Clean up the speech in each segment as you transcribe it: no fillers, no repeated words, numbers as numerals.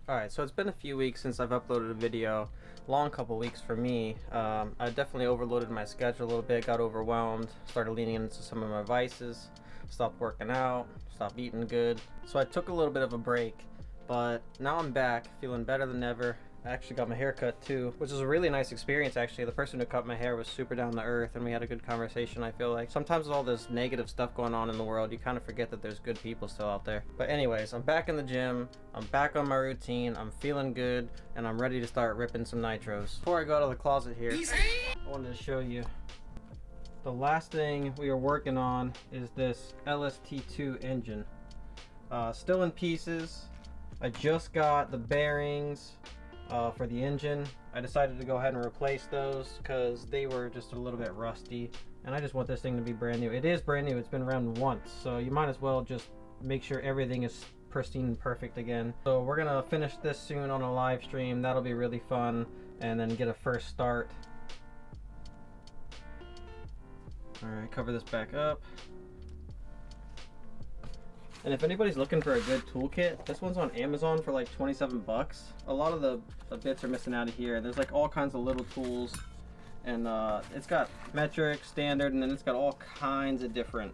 Alright, so it's been a few weeks since I've uploaded a video. Long couple weeks for me. I definitely overloaded my schedule a little bit, got overwhelmed, started leaning into some of my vices, stopped working out, stopped eating good. So I took a little bit of a break, but now I'm back, feeling better than ever. I actually got my hair cut too, which is a really nice experience actually. The person who cut my hair was super down to earth and we had a good conversation. I feel like sometimes with all this negative stuff going on in the world, you kind of forget that there's good people still out there. But anyways, I'm back in the gym, I'm back on my routine, I'm feeling good, and I'm ready to start ripping some nitros. Before I go out of the closet here, I wanted to show you the last thing we are working on is this LST2 engine. Still in pieces. I just got the bearings for the engine. I decided to go ahead and replace those because they were just a little bit rusty, and I just want this thing to be brand new. It is brand new, it's been around once, so you might as well just make sure everything is pristine and perfect again. So we're gonna finish this soon on a live stream. That'll be really fun, and then get a first start. Alright, cover this back up. And if anybody's looking for a good toolkit, this one's on Amazon for like 27 bucks. A lot of the bits are missing out of here. There's like all kinds of little tools, and it's got metric, standard, and then it's got all kinds of different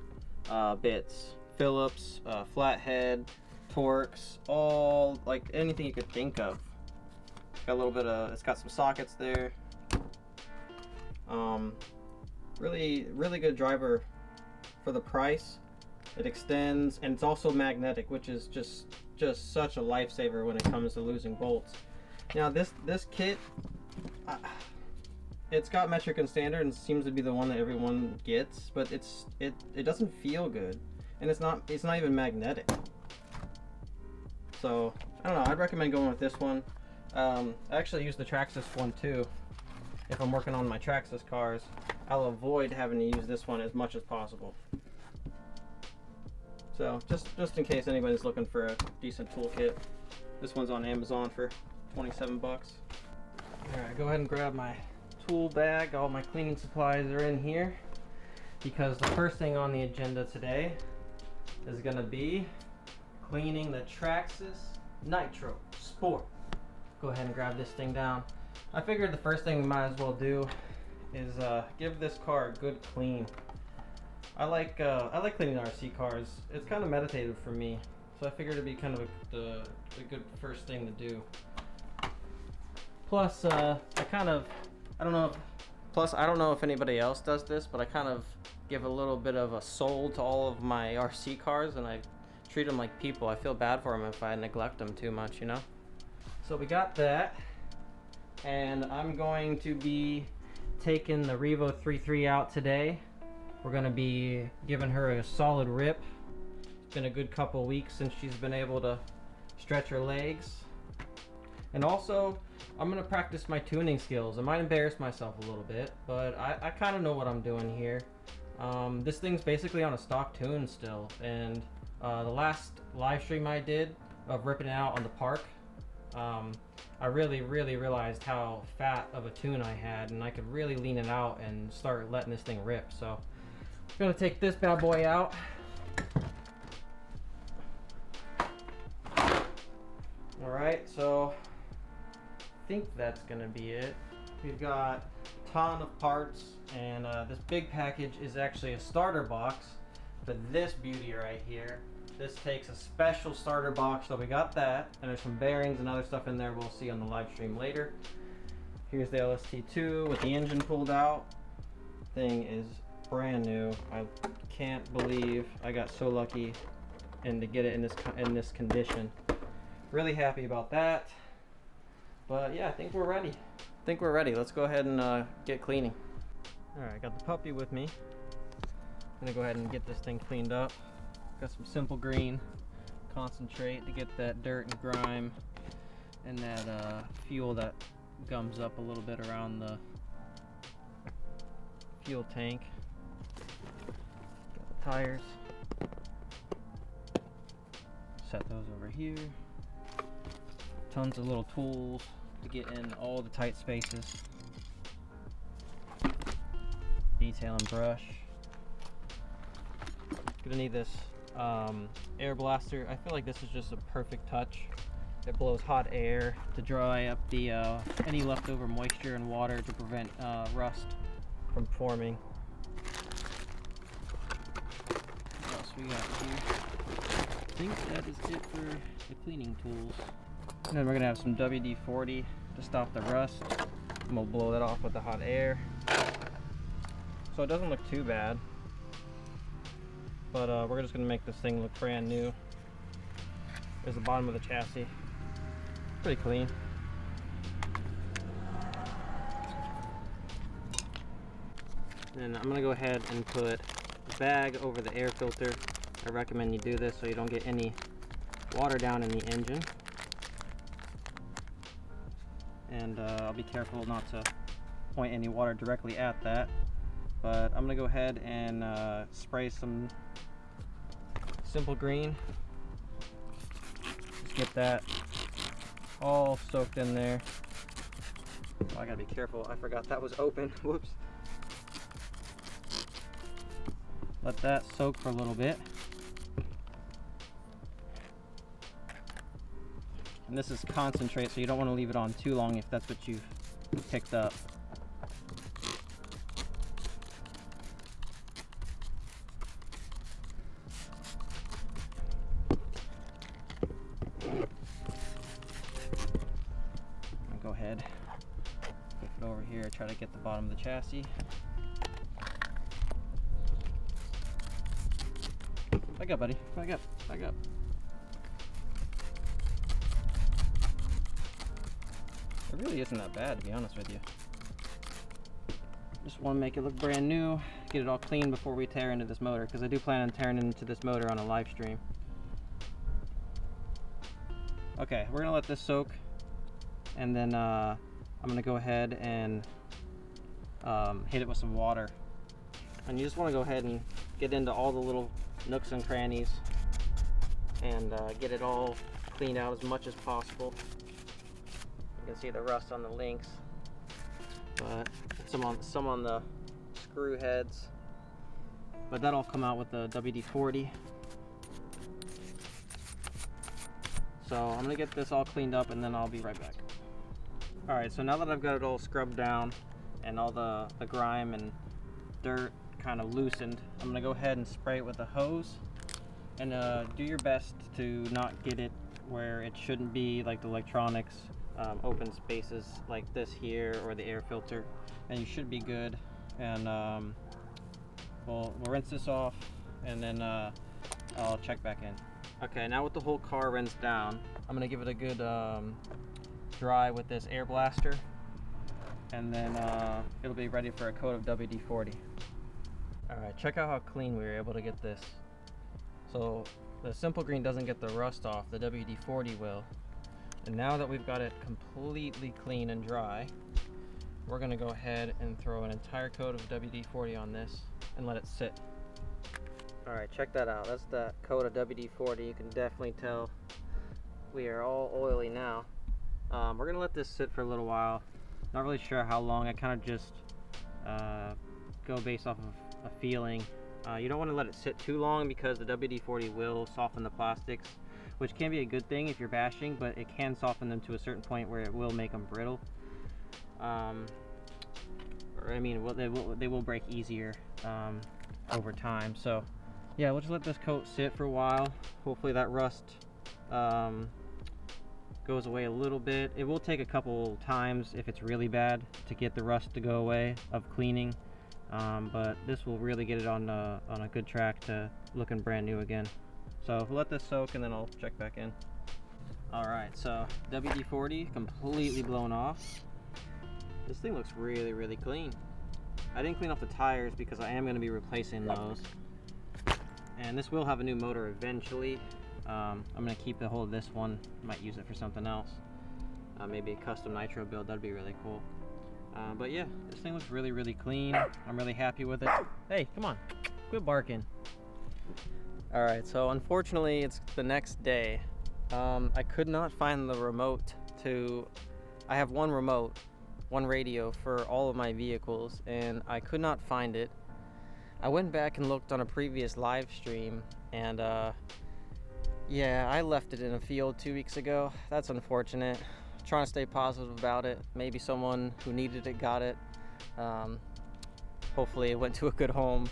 bits. Phillips, flathead, Torx, all like anything you could think of. Got a little bit of, it's got some sockets there. Really good driver for the price. It extends, and it's also magnetic, which is just such a lifesaver when it comes to losing bolts. Now this kit, it's got metric and standard and seems to be the one that everyone gets, but it doesn't feel good, and it's not even magnetic. So I don't know, I'd recommend going with this one. I actually use the Traxxas one too. If I'm working on my Traxxas cars, I'll avoid having to use this one as much as possible. So just in case anybody's looking for a decent toolkit, this one's on Amazon for 27 bucks. Alright, go ahead and grab my tool bag. All my cleaning supplies are in here, because the first thing on the agenda today is going to be cleaning the Traxxas Nitro Sport. Go ahead and grab this thing down. I figured the first thing we might as well do is give this car a good clean. I like cleaning RC cars. It's kind of meditative for me, so I figured it'd be kind of a good first thing to do. Plus, I don't know if anybody else does this, but I kind of give a little bit of a soul to all of my RC cars, and I treat them like people. I feel bad for them if I neglect them too much, you know? So we got that, and I'm going to be taking the Revo 3.3 out today. We're gonna be giving her a solid rip. It's been a good couple weeks since she's been able to stretch her legs. And also, I'm gonna practice my tuning skills. I might embarrass myself a little bit, but I kind of know what I'm doing here. This thing's basically on a stock tune still, and the last live stream I did of ripping it out on the park, I really realized how fat of a tune I had, and I could really lean it out and start letting this thing rip. So I'm gonna take this bad boy out. Alright, so I think that's gonna be it. We've got a ton of parts, and this big package is actually a starter box for this beauty right here. This takes a special starter box, so we got that, and there's some bearings and other stuff in there we'll see on the live stream later. Here's the LST2 with the engine pulled out. Thing is brand new. I can't believe I got so lucky and to get it in this condition. Really happy about that. But yeah, I think we're ready. Let's go ahead and get cleaning. Alright, got the puppy with me. I'm gonna go ahead and get this thing cleaned up. Got some simple green concentrate to get that dirt and grime and that fuel that gums up a little bit around the fuel tank. Got the tires. Set those over here. Tons of little tools to get in all the tight spaces. Detail and brush. Gonna need this air blaster. I feel like this is just a perfect touch It blows hot air to dry up the any leftover moisture and water to prevent rust from forming. What else we got here? I think that is it for the cleaning tools. And then we're gonna have some WD-40 to stop the rust. And we'll blow that off with the hot air. So it doesn't look too bad. But we're just gonna make this thing look brand new. There's the bottom of the chassis. Pretty clean. And I'm gonna go ahead and put a bag over the air filter. I recommend you do this so you don't get any water down in the engine. And I'll be careful not to point any water directly at that. But I'm gonna go ahead and spray some Simple Green. Just get that all soaked in there. Oh, I gotta be careful. I forgot that was open. Whoops. Let that soak for a little bit. And this is concentrate, so you don't want to leave it on too long if that's what you've picked up. I'll go ahead, flip it over here, try to get the bottom of the chassis. Back up, buddy. Back up. Back up. It really isn't that bad, to be honest with you. Just want to make it look brand new, get it all clean before we tear into this motor, because I do plan on tearing into this motor on a live stream. Okay, we're going to let this soak, and then I'm going to go ahead and hit it with some water. And you just want to go ahead and get into all the little nooks and crannies and get it all cleaned out as much as possible. You can see the rust on the links, but some on the screw heads, but that'll come out with the WD-40. So I'm gonna get this all cleaned up and then I'll be right back. All right, so now that I've got it all scrubbed down and all the grime and dirt kind of loosened, I'm gonna go ahead and spray it with a hose, and do your best to not get it where it shouldn't be, like the electronics, open spaces like this here, or the air filter, and you should be good. And we'll rinse this off, and then I'll check back in. Okay, now with the whole car rinsed down, I'm gonna give it a good dry with this air blaster, and then it'll be ready for a coat of WD-40. Alright, check out how clean we were able to get this. So the Simple Green doesn't get the rust off, the WD-40 will. And now that we've got it completely clean and dry, we're going to go ahead and throw an entire coat of WD-40 on this and let it sit. Alright, check that out. That's the coat of WD-40. You can definitely tell we are all oily now. We're going to let this sit for a little while. Not really sure how long. I kind of just go based off of a feeling. You don't want to let it sit too long because the WD-40 will soften the plastics, which can be a good thing if you're bashing, but it can soften them to a certain point where it will make them brittle. Or I mean, they will break easier over time. So yeah, we'll just let this coat sit for a while. Hopefully that rust goes away a little bit. It will take a couple times if it's really bad to get the rust to go away of cleaning. But this will really get it on a good track to looking brand new again. So we'll let this soak and then I'll check back in. Alright, so WD-40 completely blown off. This thing looks really, really clean. I didn't clean off the tires because I am going to be replacing those. And this will have a new motor eventually. I'm going to keep the whole of this one. Might use it for something else. Maybe a custom nitro build, that'd be really cool. But yeah, this thing looks really, really clean. I'm really happy with it. Hey, come on, quit barking. Alright, so unfortunately it's the next day. I could not find the remote I have one remote, one radio for all of my vehicles, and I could not find it. I went back and looked on a previous live stream, and Yeah, I left it in a field 2 weeks ago. That's unfortunate. Trying to stay positive about it. Maybe someone who needed it got it. Hopefully it went to a good home.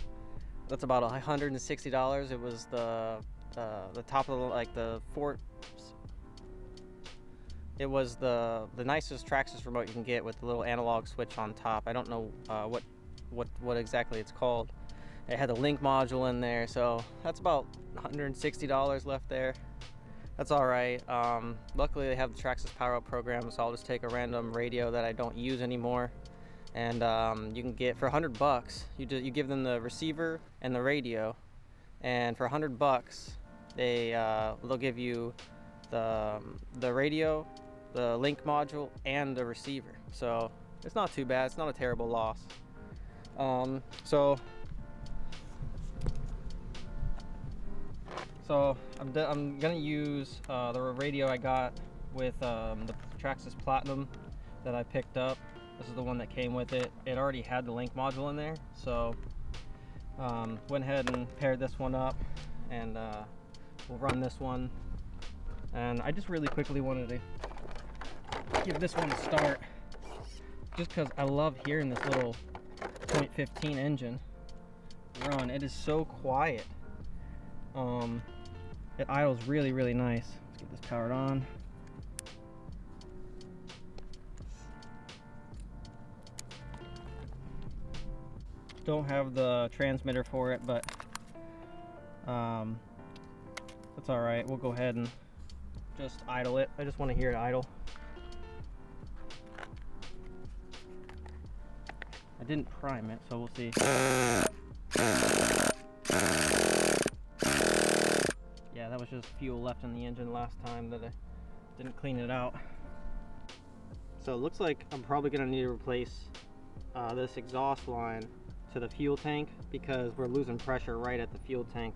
That's about $160. It was the top of the fort. It was the nicest Traxxas remote you can get with the little analog switch on top. I don't know what exactly it's called. It had the link module in there, so that's about $160 left there. That's all right. Luckily they have the Traxxas Power Up program, so I'll just take a random radio that I don't use anymore, and you can get for $100. You give them the receiver and the radio, and for $100 they'll give you the radio, the link module, and the receiver. So it's not too bad. It's not a terrible loss. So I'm gonna use the radio I got with the Traxxas Platinum that I picked up. This is the one that came with it. It already had the link module in there, so went ahead and paired this one up, and we'll run this one. And I just really quickly wanted to give this one a start, just because I love hearing this little .15 engine run. It is so quiet. It idles really, really nice. Let's get this powered on. Don't have the transmitter for it, but that's all right. We'll go ahead and just idle it. I just want to hear it idle. I didn't prime it, so we'll see. Yeah, that was just fuel left in the engine last time that I didn't clean it out. So it looks like I'm probably gonna need to replace this exhaust line to the fuel tank, because we're losing pressure right at the fuel tank.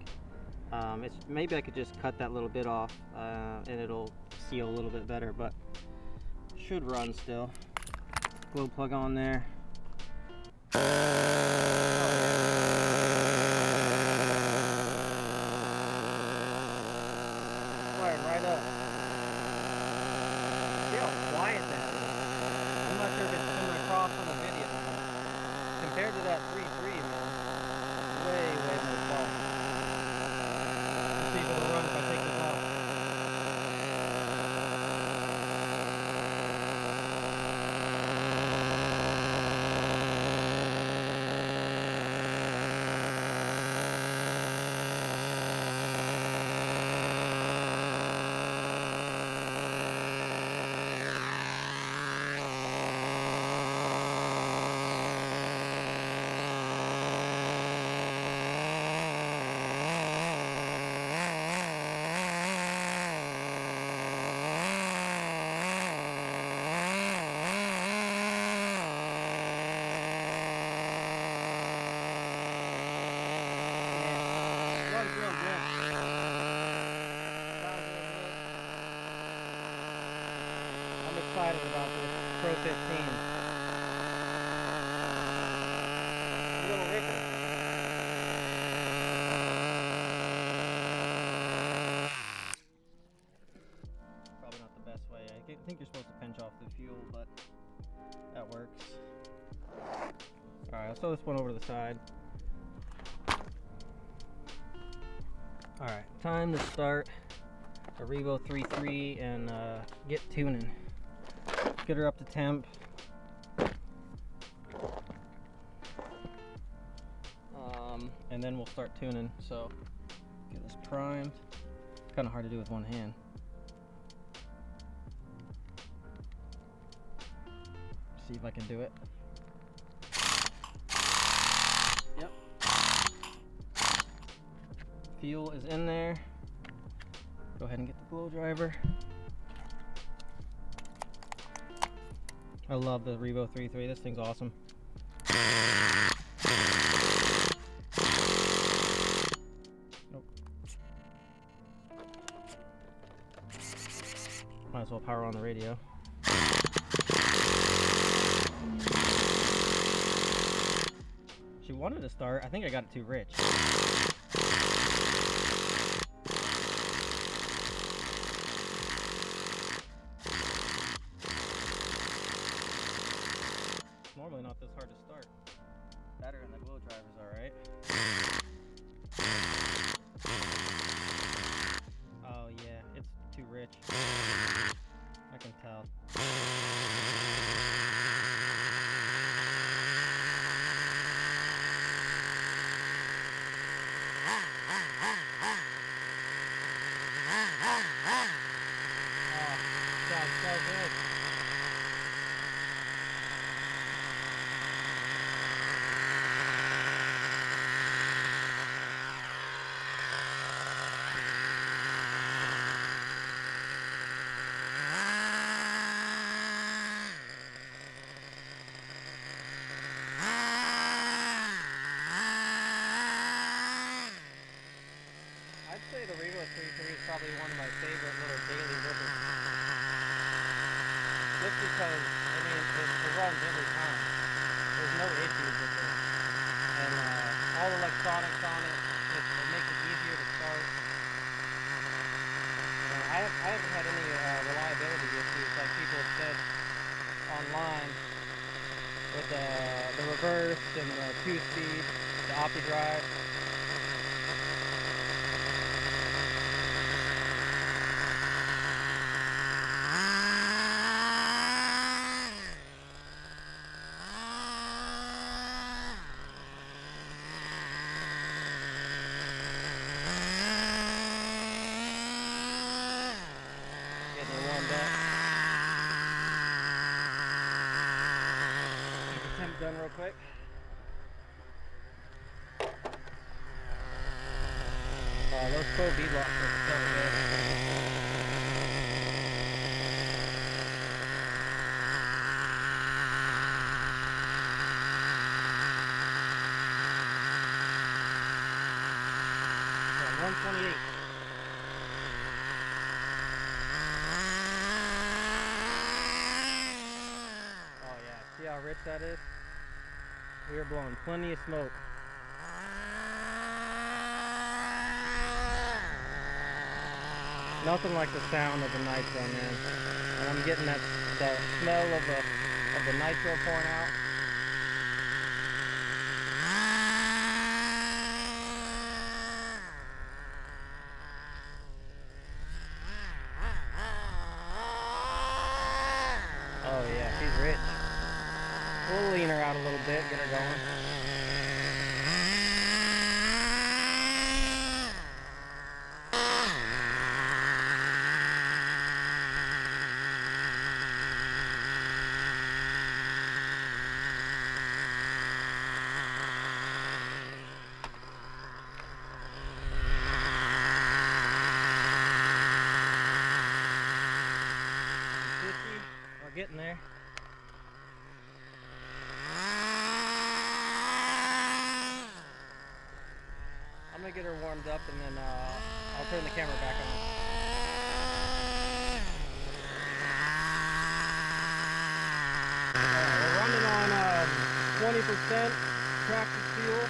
Maybe I could just cut that little bit off and it'll seal a little bit better, but should run still. Glow plug on there. Fired right up. See how quiet that is? I'm not sure if it's coming across on the video. Compared to that 3.3, man, way more quiet. Let's see if it'll run if I take this off. I'm excited about this Pro 15. Little Ricker. Probably not the best way. I think you're supposed to pinch off the fuel, but that works. Alright, I'll throw this one over to the side. Alright, time to start a Revo 3.3 and get tuning. Get her up to temp. And then we'll start tuning. So get this primed. It's kind of hard to do with one hand. See if I can do it. Yep. Fuel is in there. Go ahead and get the blow driver. I love the Revo 3.3. This thing's awesome. Nope. Might as well power on the radio. She wanted to start. I think I got it too rich. normally not this hard to start. Battery in the wheel driver's alright. Oh yeah, it's too rich. I can tell. Oh, sounds so good. I'd say the Revo 33 is probably one of my favorite little daily rippers. Just because, I mean, it runs every time. There's no issues with it. And all electronics on it, it makes it easier to start. I haven't had any reliability issues like people have said online with the reverse and the 2-speed, the OptiDrive. Getting it warmed up. Get the temp done real quick. Those Pro V-locks are so good. Yeah, 128. Oh yeah, see how rich that is? We are blowing plenty of smoke. Nothing like the sound of the nitro, man. And I'm getting that smell of the nitro pouring out. Oh yeah, she's rich. We'll lean her out a little bit, get her going. We're getting there. I'm gonna get her warmed up and then I'll turn the camera back on. We're running on 20% tractor fuel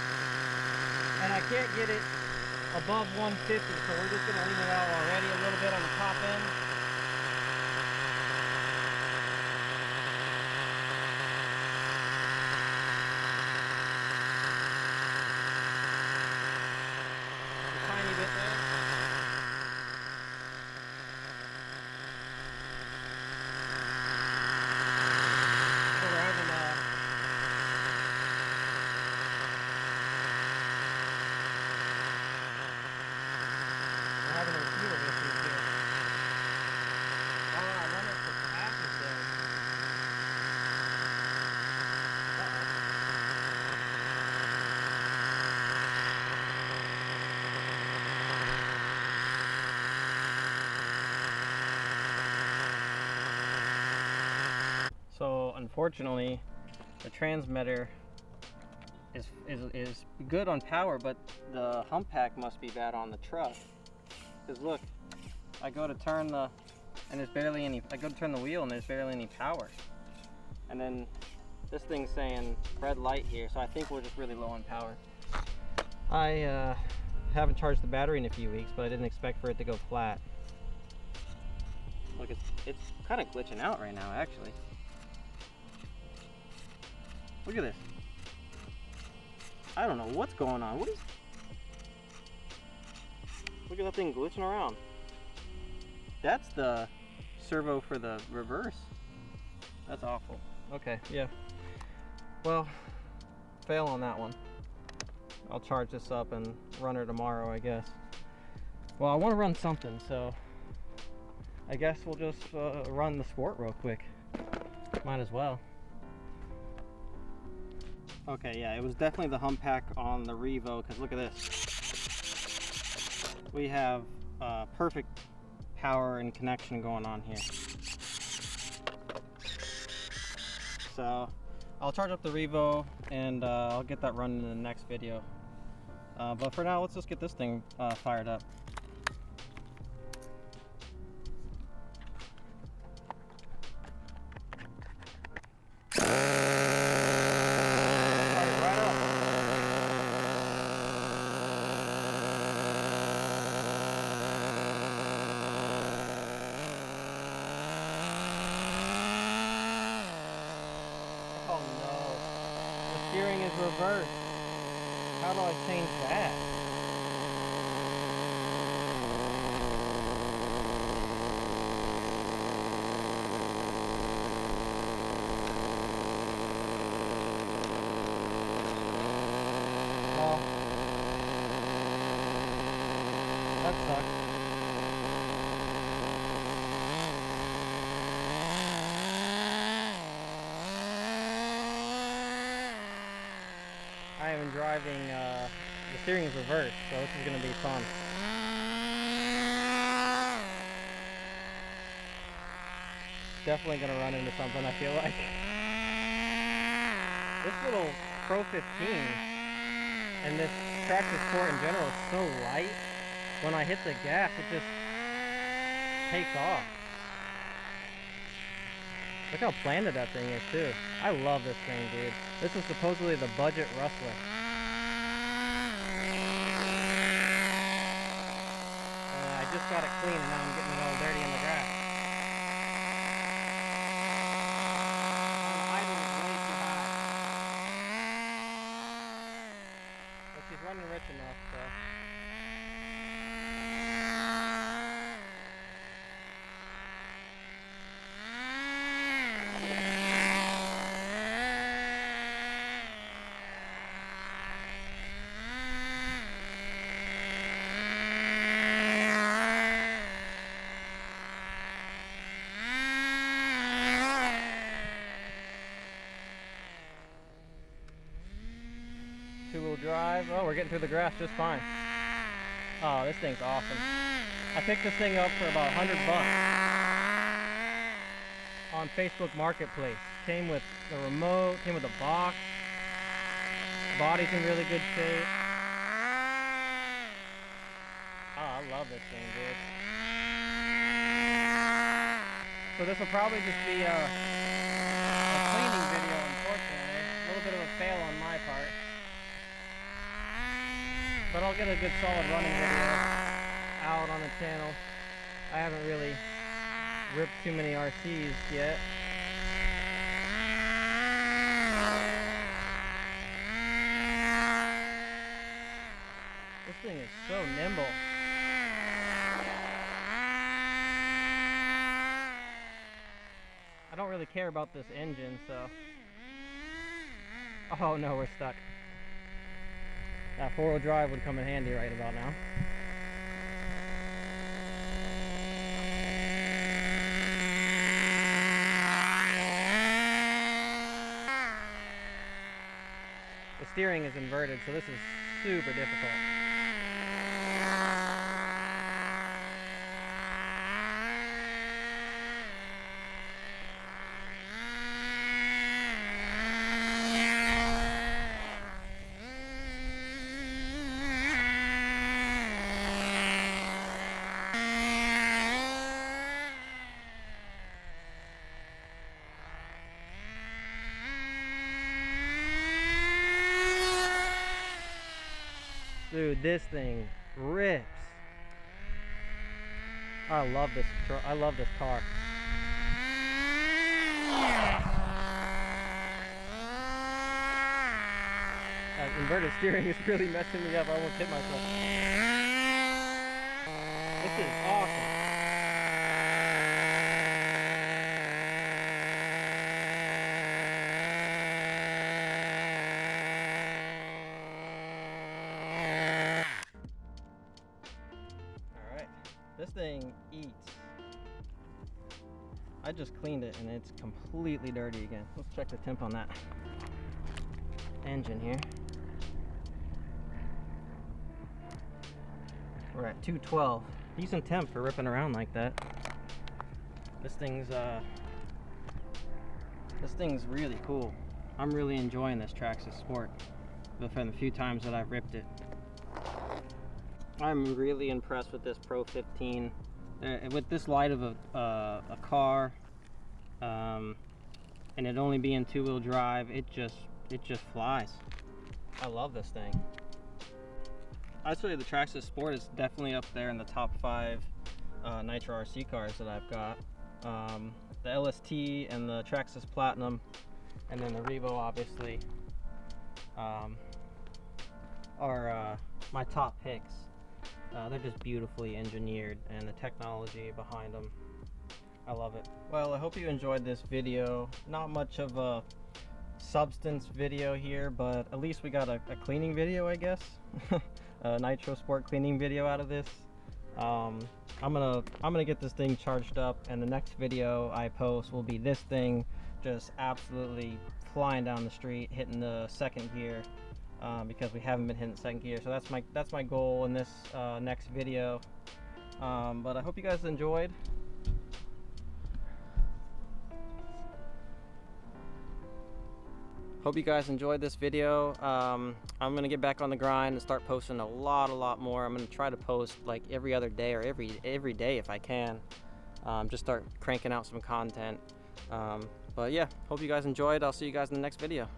and I can't get it above 150, so we're just gonna leave it out already a little bit on the top end. Tiny bit there. So we're having a fuel issues here. Oh, I wonder if the pack is dead. So unfortunately, the transmitter is good on power, but the hump pack must be bad on the truck. Because look, I go to turn the wheel and there's barely any power. And then this thing's saying red light here, so I think we're just really low on power. I haven't charged the battery in a few weeks, but I didn't expect for it to go flat. Look, it's kind of glitching out right now, actually. Look at this. I don't know what's going on. What is... Look at that thing glitching around. That's the servo for the reverse. That's awful. Okay, yeah. Well, fail on that one. I'll charge this up and run her tomorrow, I guess. Well, I want to run something, so I guess we'll just run the Sport real quick. Might as well. Okay, yeah, it was definitely the hump pack on the Revo, because look at this. We have perfect power and connection going on here. So I'll charge up the Revo and I'll get that running in the next video. But for now, let's just get this thing fired up. Oh no, the steering is reversed. How do I change that? Well, that sucks. I am driving, the steering is reversed, so this is going to be fun. Definitely going to run into something, I feel like. This little Pro 15 and this Tractor Sport in general is so light. When I hit the gas, it just takes off. Look how planted that thing is too. I love this thing, dude. This is supposedly the budget Rustler. I just got it clean and now I'm getting it all dirty in the grass. I'm idling way too high. But she's running rich enough, so. Two-wheel drive. Oh, we're getting through the grass just fine. Oh, this thing's awesome. I picked this thing up for about $100 on Facebook Marketplace. Came with the remote, came with the box. Body's in really good shape. Oh, I love this thing, dude. So this will probably just be a cleaning video, unfortunately. A little bit of a fail on my part. But I'll get a good solid running video out on the channel. I haven't really ripped too many RCs yet. This thing is so nimble. I don't really care about this engine, so... Oh no, we're stuck. That four-wheel drive would come in handy right about now. The steering is inverted, so this is super difficult. Dude, this thing rips. I love this car. inverted steering is really messing me up. I almost hit myself. This is awesome. Alright, this thing eats. I just cleaned it and it's completely dirty again. Let's check the temp on that engine here. We're at 212. Decent temp for ripping around like that. This thing's really cool. I'm really enjoying this Traxxas Sport from the few times that I've ripped it. I'm really impressed with this Pro 15. With this light of a car, and it only being 2-wheel drive, it just flies. I love this thing. I'd say the Traxxas Sport is definitely up there in the top 5 Nitro RC cars that I've got. The LST and the Traxxas Platinum, and then the Revo obviously are my top picks. They're just beautifully engineered, and the technology behind them, I love it. Well, I hope you enjoyed this video. Not much of a substance video here, but at least we got a cleaning video, I guess. A Nitro Sport cleaning video out of this. I'm gonna get this thing charged up, and the next video I post will be this thing just absolutely flying down the street, hitting the second gear. Because we haven't been hitting second gear, so that's my goal in this next video. But I hope you guys enjoyed. Hope you guys enjoyed this video. I'm gonna get back on the grind and start posting a lot more. I'm gonna try to post like every other day or every day if I can. Just start cranking out some content. But yeah, hope you guys enjoyed. I'll see you guys in the next video.